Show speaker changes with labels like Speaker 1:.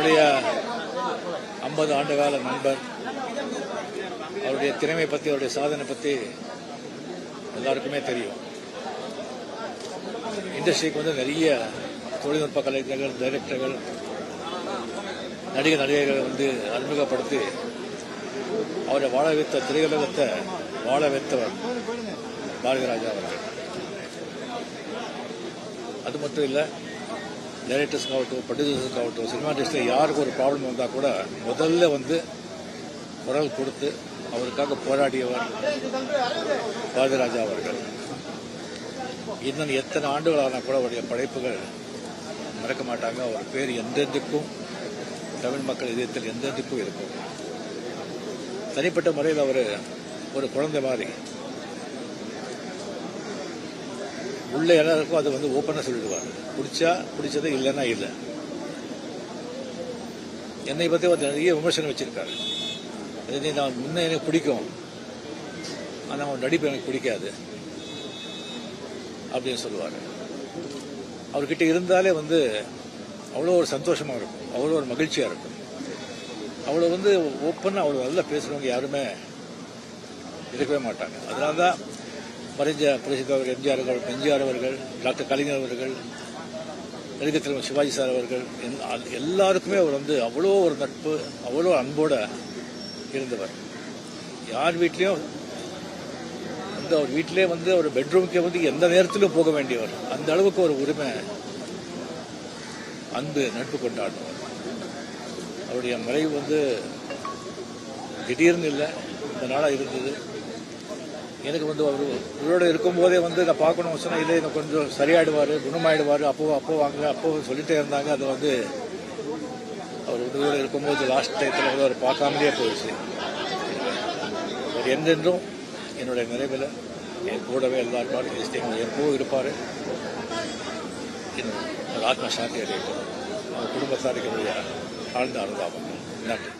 Speaker 1: என்னுடைய 50 ஆண்டுகால நண்பர். அவருடைய திறமை பற்றி, அவருடைய சாதனை பற்றி எல்லாருக்குமே தெரியும். இண்டஸ்ட்ரிக்கு நிறைய தொழில்நுட்ப கலைஞர்கள், டைரக்டர்கள், நடிகர்களை அறிமுகப்படுத்தி அவரை வாழ வைத்த திரையுலகத்தை வாழ வைத்தவர் பாரதிராஜா அவர்கள். அது மட்டும் இல்லை, டைரக்டர்ஸ்க்காகட்டும், ப்ரொடியூசர்ஸ்க்காகட்டும், சினிமா இண்டஸ்ட்ரியில் யாருக்கு ஒரு ப்ராப்ளம் வந்தால் கூட முதல்ல குரல் கொடுத்து அவருக்காக போராடியவர் பாரதிராஜா அவர்கள். இன்னும் எத்தனை ஆண்டுகளான கூட அவருடைய படைப்புகள் மறக்க மாட்டாங்க. அவர் பேர் எந்தெந்துக்கும் தமிழ் மக்கள் இதயத்தில் எந்தெந்துக்கும் இருக்கும். தனிப்பட்ட முறையில் அவர் ஒரு குழந்தை மாதிரி உள்ள எல்லாருக்கும் அது ஓப்பனாக சொல்லிடுவார். பிடிச்சது, இல்லைன்னா இல்லை. என்னை பற்றி அவர் நிறைய விமர்சனம் வச்சிருக்காரு. நான் முன்ன எனக்கு பிடிக்கும், ஆனால் அவன் நடிப்பு எனக்கு பிடிக்காது அப்படின்னு சொல்லுவார். அவர்கிட்ட இருந்தாலே அவ்வளோ ஒரு சந்தோஷமாக இருக்கும், அவ்வளோ ஒரு மகிழ்ச்சியாக இருக்கும். அவ்வளோ ஓப்பனாக அவ்வளோ நல்லா பேசுகிறவங்க யாருமே இருக்கவே மாட்டாங்க. அதனால தான் மறைஞ்ச புரட்சித் எம்ஜிஆர் அவர்கள், டாக்டர் கலைஞர் அவர்கள், நடிகர் தலைவர் சிவாஜி சார் அவர்கள் எல்லாருக்குமே அவர் அவ்வளோ ஒரு நட்பு, அவ்வளோ அன்போடு இருந்தவர். யார் வீட்லேயும் அவர் வீட்டிலே ஒரு பெட்ரூமுக்கே எந்த நேரத்திலும் போக வேண்டியவர். அந்த அளவுக்கு ஒரு உரிமை, அன்பு, நட்பு கொண்டாடுவார். அவருடைய மறைவு திடீர்னு இல்லை, இந்த நாளாக இருந்தது. எனக்கு அவர் உயிரோடு இருக்கும்போதே நான் பார்க்கணும் சொன்னால், இல்லை எனக்கு கொஞ்சம் சரியாயிடுவார், குணமாயிடுவார், அப்போ வாங்க, அப்போ சொல்லிட்டே இருந்தாங்க. அது அவர் உயிரோடு இருக்கும்போது லாஸ்ட் டயத்தில் அவர் பார்க்காமலே போயிடுச்சு. அவர் என்றென்றும் என்னுடைய நிறைவில் என் கூடவே எல்லாரும் எப்பவும் இருப்பார். ஆத்ம சாந்தி அடையட்டும். அவர் குடும்பத்தாருக்கு ஆழ்ந்த அனுதாபம். நன்றி.